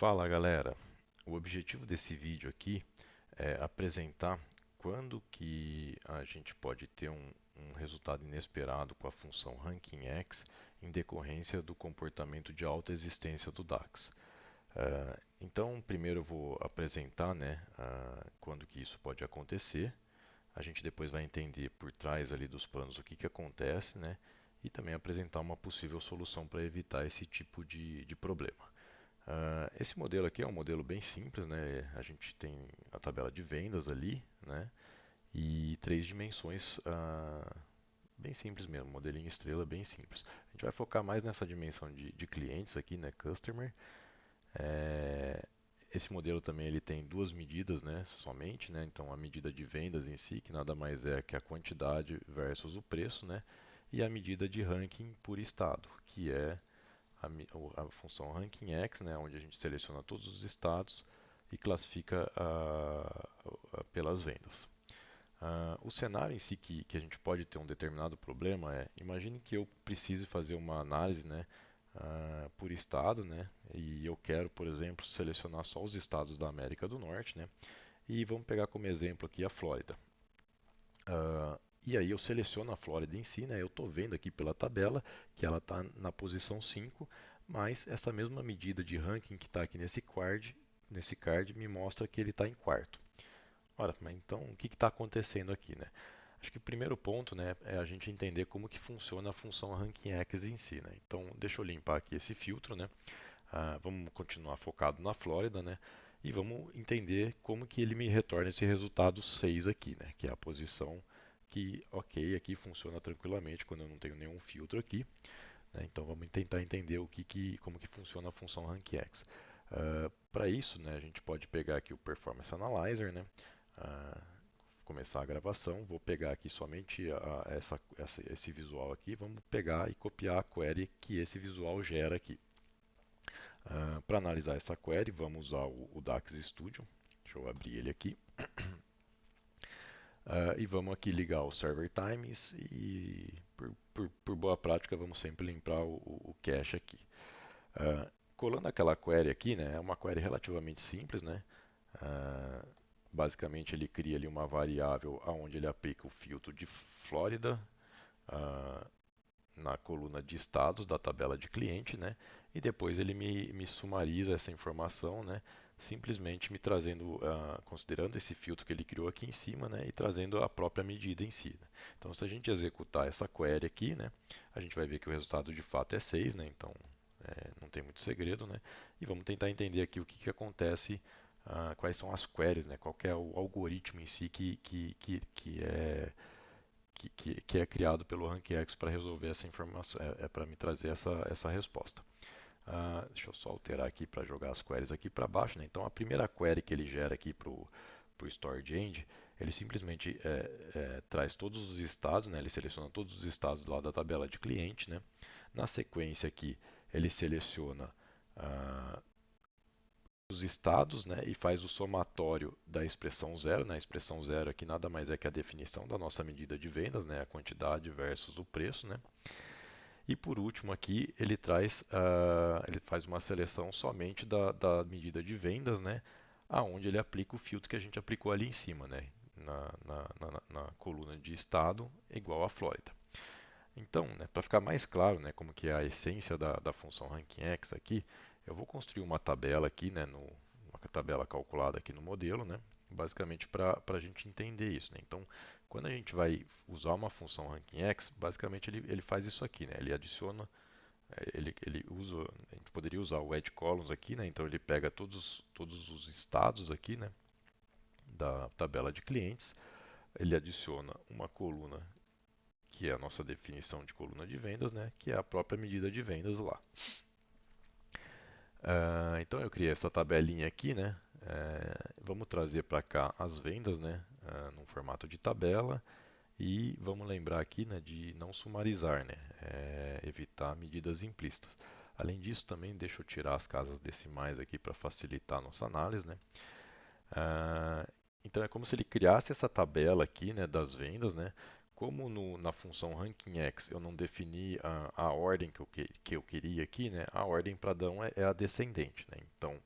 Fala galera, o objetivo desse vídeo aqui é apresentar quando que a gente pode ter um resultado inesperado com a função RankingX em decorrência do comportamento de alta existência do DAX. Então, primeiro eu vou apresentar, né, quando que isso pode acontecer. A gente depois vai entender por trás ali dos panos o que que acontece, né, e também apresentar uma possível solução para evitar esse tipo de problema. Esse modelo aqui é um modelo bem simples, né? A gente tem a tabela de vendas ali, né? E três dimensões, bem simples mesmo, modelinho estrela bem simples. A gente vai focar mais nessa dimensão de clientes aqui, né? Customer. É, Esse modelo também ele tem duas medidas, né? Somente, né? Então a medida de vendas em si, que nada mais é que a quantidade versus o preço, né? E a medida de ranking por estado, que é a função RankingX, né, onde a gente seleciona todos os estados e classifica pelas vendas. O cenário em si que a gente pode ter um determinado problema é, imagine que eu precise fazer uma análise, né, por estado, né, e eu quero, por exemplo, selecionar só os estados da América do Norte, né, e vamos pegar como exemplo aqui a Flórida. E aí eu seleciono a Flórida em si, né? Eu estou vendo aqui pela tabela que ela está na posição 5, mas essa mesma medida de ranking que está aqui nesse card me mostra que ele está em quarto. Ora, mas então o que está acontecendo aqui, né? Acho que o primeiro ponto, né, é a gente entender como que funciona a função RankingX em si, né? Então, deixa eu limpar aqui esse filtro, né? Vamos continuar focado na Flórida, né? E vamos entender como que ele me retorna esse resultado 6 aqui, né? Que é a posição que, ok, aqui funciona tranquilamente quando eu não tenho nenhum filtro aqui. Né? Então vamos tentar entender como que funciona a função RankX. Para isso, né, a gente pode pegar aqui o Performance Analyzer, né? Uh, Começar a gravação, vou pegar aqui somente esse visual aqui, vamos pegar e copiar a query que esse visual gera aqui. Para analisar essa query, vamos usar o DAX Studio. Deixa eu abrir ele aqui. E vamos aqui ligar o Server Times e, por boa prática, vamos sempre limpar o cache aqui. Colando aquela query aqui, né, é uma query relativamente simples, né? Uh, Basicamente, ele cria ali uma variável onde ele aplica o filtro de Flórida, uh, na coluna de estados da tabela de cliente, né? E depois ele me sumariza essa informação, né? Simplesmente me trazendo, considerando esse filtro que ele criou aqui em cima, né? E trazendo a própria medida em si. Né? Então, se a gente executar essa query aqui, né? A gente vai ver que o resultado de fato é 6, né? Então, não tem muito segredo, né? E vamos tentar entender aqui o que acontece, quais são as queries, né? Qual que é o algoritmo em si que é criado pelo RankX para resolver essa informação, para me trazer essa resposta. Deixa eu só alterar aqui para jogar as queries aqui para baixo. Né? Então, a primeira query que ele gera aqui para o Storage End, ele simplesmente traz todos os estados, né? Ele seleciona todos os estados lá da tabela de cliente. Né? Na sequência aqui, ele seleciona uh, os estados, né, e faz o somatório da expressão zero. Né? A expressão zero aqui nada mais é que a definição da nossa medida de vendas, né, a quantidade versus o preço. Né? E por último aqui ele faz uma seleção somente da medida de vendas, né, aonde ele aplica o filtro que a gente aplicou ali em cima, né, na coluna de estado igual a Flórida. Então, né, para ficar mais claro, né, como que é a essência da função RankingX aqui, eu vou construir uma tabela aqui, né, uma tabela calculada aqui no modelo, né, basicamente para a gente entender isso. Né. Então, quando a gente vai usar uma função RankingX, basicamente ele faz isso aqui, né, ele adiciona, ele usa, a gente poderia usar o add columns aqui, né, então ele pega todos os estados aqui, né, da tabela de clientes, ele adiciona uma coluna que é a nossa definição de coluna de vendas, né, que é a própria medida de vendas lá. Então eu criei essa tabelinha aqui, né, vamos trazer para cá as vendas, né, num formato de tabela e vamos lembrar aqui, né, de não sumarizar, né, evitar medidas implícitas. Além disso, também deixa eu tirar as casas decimais aqui para facilitar a nossa análise, né. Então é como se ele criasse essa tabela aqui, né, das vendas, né? Como na função RankingX eu não defini a ordem que eu queria aqui, né? A ordem para Adão é a descendente, né? Então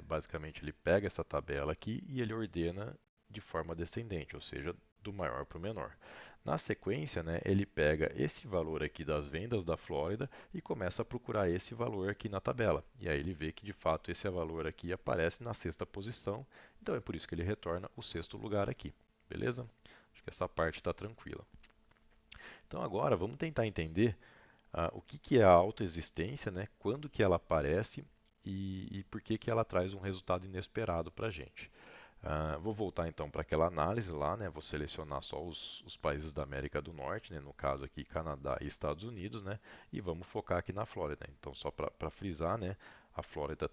Basicamente, ele pega essa tabela aqui e ele ordena de forma descendente, ou seja, do maior para o menor. Na sequência, né, ele pega esse valor aqui das vendas da Flórida e começa a procurar esse valor aqui na tabela. E aí ele vê que de fato esse valor aqui aparece na sexta posição, então é por isso que ele retorna o sexto lugar aqui. Beleza? Acho que essa parte está tranquila. Então agora vamos tentar entender o que, que é a autoexistência, né? Quando que ela aparece e por que, que ela traz um resultado inesperado para a gente. Vou voltar então para aquela análise lá, né? Vou selecionar só os países da América do Norte, né? No caso aqui Canadá e Estados Unidos, né? E vamos focar aqui na Flórida. Então só para frisar, né? A Flórida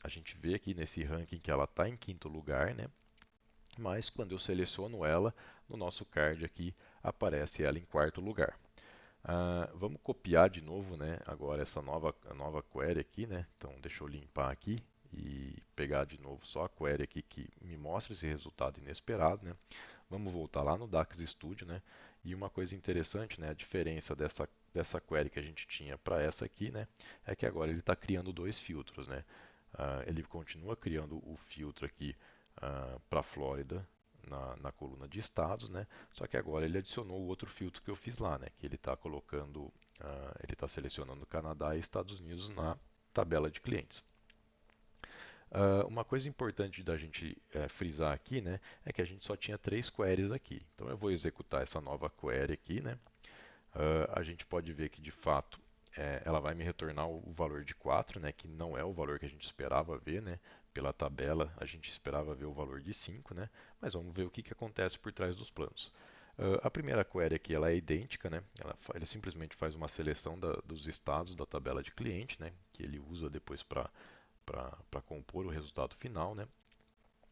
a gente vê aqui nesse ranking que ela está em quinto lugar, né? Mas quando eu seleciono ela, no nosso card aqui aparece ela em quarto lugar. Vamos copiar de novo, né? Agora essa nova query aqui, né? Então deixa eu limpar aqui e pegar de novo só a query aqui que me mostra esse resultado inesperado, né? Vamos voltar lá no Dax Studio, né? E uma coisa interessante, né? A diferença dessa query que a gente tinha para essa aqui, né? É que agora ele está criando dois filtros, né? Ele continua criando o filtro aqui para a Flórida na coluna de estados, né? Só que agora ele adicionou o outro filtro que eu fiz lá, né? Que ele está colocando, ele está selecionando Canadá e Estados Unidos na tabela de clientes. Uma coisa importante da gente frisar aqui, né, é que a gente só tinha três queries aqui. Então eu vou executar essa nova query aqui, né? A gente pode ver que de fato ela vai me retornar o valor de 4, né, que não é o valor que a gente esperava ver, né? Pela tabela a gente esperava ver o valor de 5, né? Mas vamos ver o que, que acontece por trás dos planos. A primeira query aqui ela é idêntica, né? Ele simplesmente faz uma seleção dos estados da tabela de cliente, né? Que ele usa depois para compor o resultado final, né?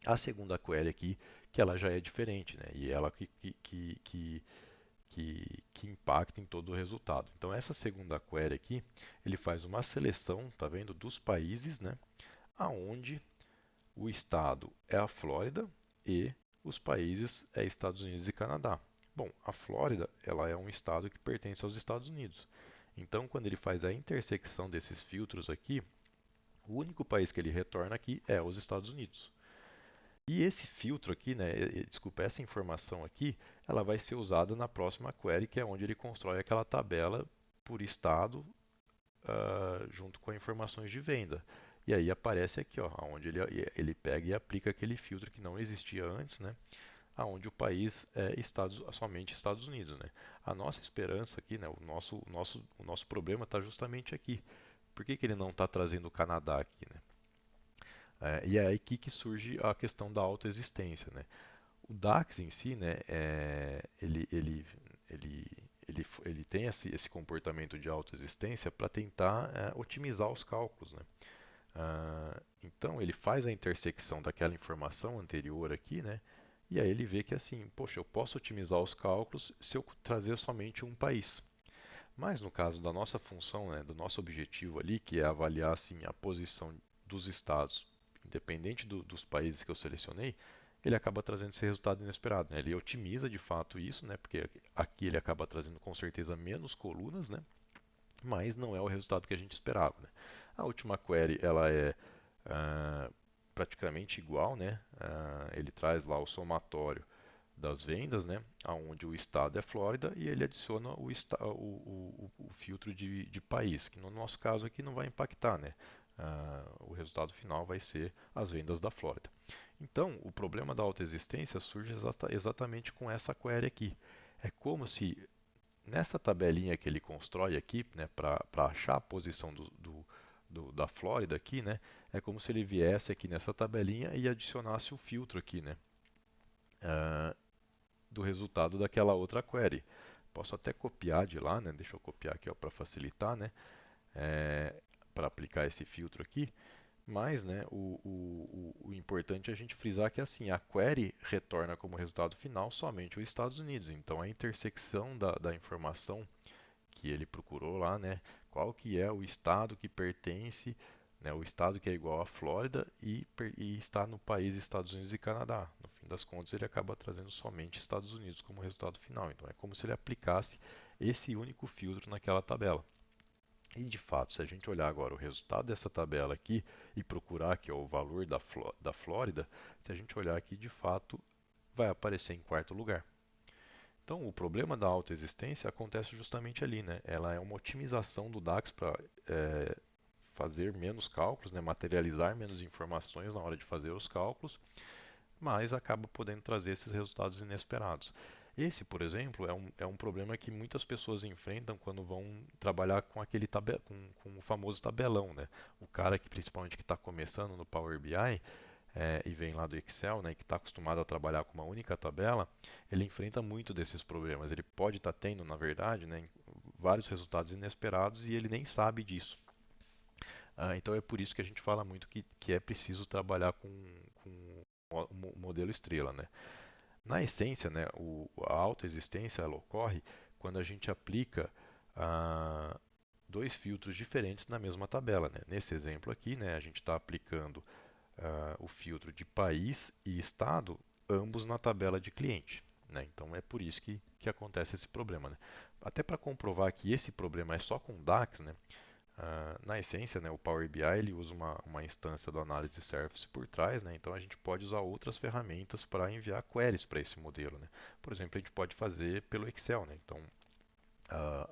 A segunda query aqui, que ela já é diferente, né? E ela que impacta em todo o resultado. Então essa segunda query aqui, ele faz uma seleção, tá vendo, dos países, né? Aonde o estado é a Flórida e os países é Estados Unidos e Canadá. Bom, a Flórida, ela é um estado que pertence aos Estados Unidos. Então, quando ele faz a intersecção desses filtros aqui, o único país que ele retorna aqui é os Estados Unidos. E esse filtro aqui, né, desculpa, essa informação aqui, ela vai ser usada na próxima query, que é onde ele constrói aquela tabela por estado junto com informações de venda. E aí aparece aqui, ó, onde ele pega e aplica aquele filtro que não existia antes, né, aonde o país é somente Estados Unidos, né. A nossa esperança aqui, né, o nosso problema está justamente aqui. Por que, que ele não está trazendo o Canadá aqui, né? E é aqui que surge a questão da autoexistência, né? O DAX em si, né, ele, ele tem esse comportamento de autoexistência para tentar otimizar os cálculos, né? Então ele faz a intersecção daquela informação anterior aqui, né? E aí ele vê que assim, poxa, eu posso otimizar os cálculos se eu trazer somente um país. Mas no caso da nossa função, né, do nosso objetivo ali, que é avaliar assim, a posição dos estados, independente dos países que eu selecionei, ele acaba trazendo esse resultado inesperado, né? Ele otimiza de fato isso, né? Porque aqui ele acaba trazendo com certeza menos colunas, né? Mas não é o resultado que a gente esperava, né? A última query ela é ah, praticamente igual, né? Ele traz lá o somatório das vendas, né, onde o estado é Flórida e ele adiciona o filtro de país, que no nosso caso aqui não vai impactar, né? O resultado final vai ser as vendas da Flórida. Então, o problema da autoexistência surge exatamente com essa query aqui. É como se nessa tabelinha que ele constrói aqui, né, para achar a posição da Flórida aqui, né, é como se ele viesse aqui nessa tabelinha e adicionasse o filtro aqui, né? Ah, do resultado daquela outra query. Posso até copiar de lá, né? Deixa eu copiar aqui para facilitar, né? Para aplicar esse filtro aqui. Mas, né, o importante é a gente frisar que assim, a query retorna como resultado final somente os Estados Unidos. Então, a intersecção da informação que ele procurou lá, né? Qual que é o estado que pertence, né, o estado que é igual à Flórida e está no país Estados Unidos e Canadá. No fim das contas, ele acaba trazendo somente Estados Unidos como resultado final. Então, é como se ele aplicasse esse único filtro naquela tabela. E de fato, se a gente olhar agora o resultado dessa tabela aqui e procurar aqui ó, o valor da Flórida, se a gente olhar aqui, de fato, vai aparecer em quarto lugar. Então, o problema da autoexistência acontece justamente ali, né? Ela é uma otimização do DAX para fazer menos cálculos, né? Materializar menos informações na hora de fazer os cálculos, mas acaba podendo trazer esses resultados inesperados. Esse, por exemplo, é um problema que muitas pessoas enfrentam quando vão trabalhar com com o famoso tabelão, né? O cara que principalmente que está começando no Power BI e vem lá do Excel, né, que está acostumado a trabalhar com uma única tabela, ele enfrenta muito desses problemas. Ele pode estar tendo, na verdade, né, vários resultados inesperados e ele nem sabe disso. Então é por isso que a gente fala muito que é preciso trabalhar com o modelo estrela, né? Na essência, né, a autoexistência ela ocorre quando a gente aplica ah, dois filtros diferentes na mesma tabela, né? Nesse exemplo aqui, né, a gente está aplicando o filtro de país e estado, ambos na tabela de cliente. Né? Então é por isso que acontece esse problema. Né? Até para comprovar que esse problema é só com DAX, né? Na essência, né, o Power BI ele usa uma instância do Analysis Service por trás, né? Então a gente pode usar outras ferramentas para enviar queries para esse modelo. Né? Por exemplo, a gente pode fazer pelo Excel. Né? Então,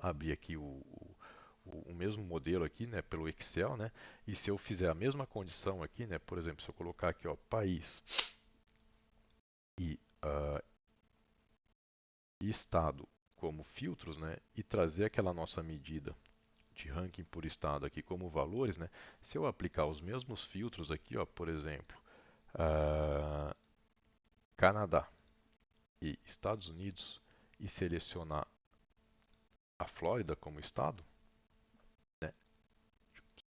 abrir aqui o mesmo modelo aqui, né, pelo Excel, né? E se eu fizer a mesma condição aqui, né, por exemplo, se eu colocar aqui, ó, país e, e estado como filtros, né, e trazer aquela nossa medida de ranking por estado aqui como valores, né? Se eu aplicar os mesmos filtros aqui, ó, por exemplo, ah, Canadá e Estados Unidos e selecionar a Flórida como estado, né?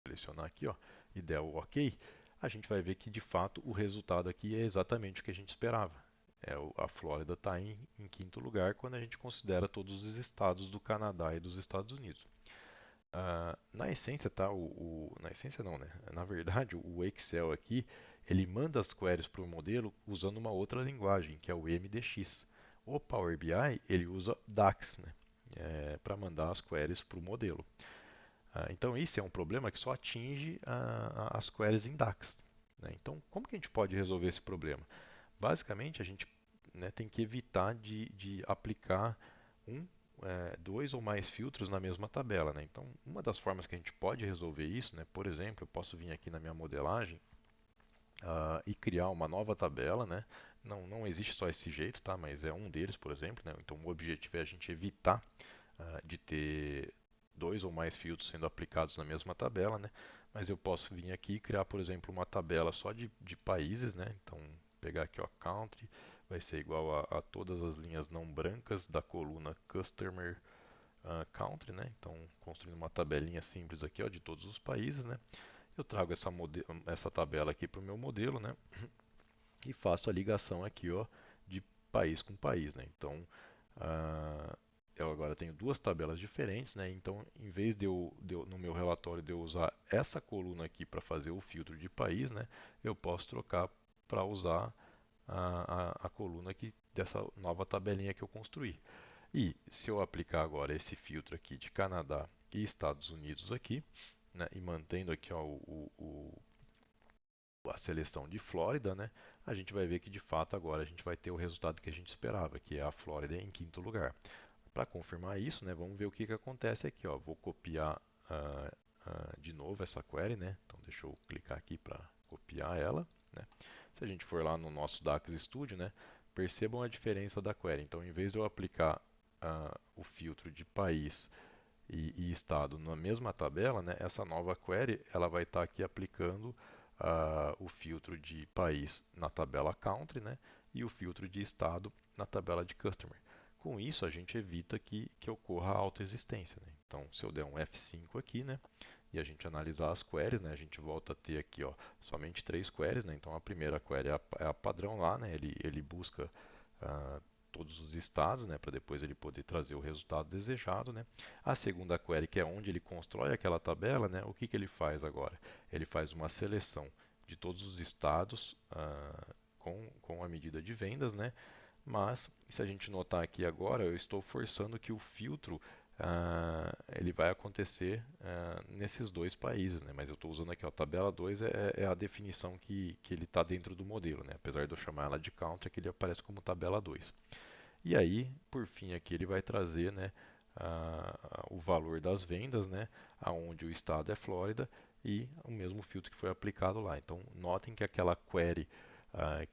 Selecionar aqui, ó, e der o OK, a gente vai ver que de fato o resultado aqui é exatamente o que a gente esperava. A Flórida está em quinto lugar quando a gente considera todos os estados do Canadá e dos Estados Unidos. Na essência, tá? Na essência não, né? Na verdade, o Excel aqui ele manda as queries para o modelo usando uma outra linguagem, que é o MDX. O Power BI ele usa DAX, né? Para mandar as queries para o modelo. Então, isso é um problema que só atinge as queries em DAX. Né? Então, como que a gente pode resolver esse problema? Basicamente, a gente né, tem que evitar de aplicar um, dois ou mais filtros na mesma tabela. Né? Então, uma das formas que a gente pode resolver isso, né, por exemplo, eu posso vir aqui na minha modelagem e criar uma nova tabela. Né? Não existe só esse jeito, tá? Mas é um deles, por exemplo. Né? Então, o objetivo é a gente evitar de ter dois ou mais filtros sendo aplicados na mesma tabela, né? Mas eu posso vir aqui e criar, por exemplo, uma tabela só de países, né? Então, pegar aqui, ó, country, vai ser igual a todas as linhas não brancas da coluna customer country, né? Então, construindo uma tabelinha simples aqui, ó, de todos os países, né? Eu trago essa tabela aqui para o meu modelo, né? E faço a ligação aqui, ó, de país com país, né? Então, eu agora tenho duas tabelas diferentes, né? Então, em vez no meu relatório de eu usar essa coluna aqui para fazer o filtro de país, né? Eu posso trocar para usar a coluna aqui dessa nova tabelinha que eu construí. E se eu aplicar agora esse filtro aqui de Canadá e Estados Unidos aqui, né? E mantendo aqui ó, a seleção de Flórida, né? A gente vai ver que de fato agora a gente vai ter o resultado que a gente esperava, que é a Flórida em quinto lugar. Para confirmar isso, né, vamos ver o que acontece aqui. Ó. Vou copiar de novo essa query. Né? Então, deixa eu clicar aqui para copiar ela. Né? Se a gente for lá no nosso DAX Studio, né, percebam a diferença da query. Então, em vez de eu aplicar o filtro de país e estado na mesma tabela, né, essa nova query ela vai estar aqui aplicando o filtro de país na tabela country, né, e o filtro de estado na tabela de customer. Com isso, a gente evita que ocorra a autoexistência. Né? Então, se eu der um F5 aqui, né, e a gente analisar as queries, né, a gente volta a ter aqui ó, somente três queries. Né? Então, a primeira query é a padrão lá, né, ele busca uh, todos os estados, né, para depois ele poder trazer o resultado desejado. Né? A segunda query, que é onde ele constrói aquela tabela, né, o que ele faz agora? Ele faz uma seleção de todos os estados com a medida de vendas, né? Mas se a gente notar aqui agora, eu estou forçando que o filtro ele vai acontecer nesses dois países, né? Mas eu estou usando aqui, ó, tabela 2 é a definição que ele está dentro do modelo, né? Apesar de eu chamar ela de country, aqui ele aparece como tabela 2. E aí, por fim, aqui ele vai trazer, né, o valor das vendas, né, aonde o estado é Flórida e o mesmo filtro que foi aplicado lá. Então, notem que aquela query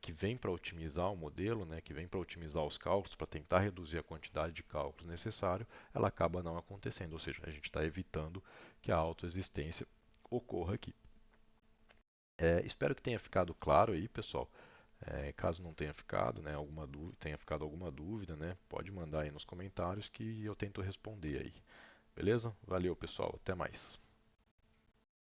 que vem para otimizar o modelo, né, que vem para otimizar os cálculos, para tentar reduzir a quantidade de cálculos necessário, ela acaba não acontecendo. Ou seja, a gente está evitando que a autoexistência ocorra aqui. Espero que tenha ficado claro aí, pessoal. Caso não tenha ficado, né, alguma dúvida, tenha ficado alguma dúvida, né, pode mandar aí nos comentários que eu tento responder aí. Beleza? Valeu, pessoal. Até mais.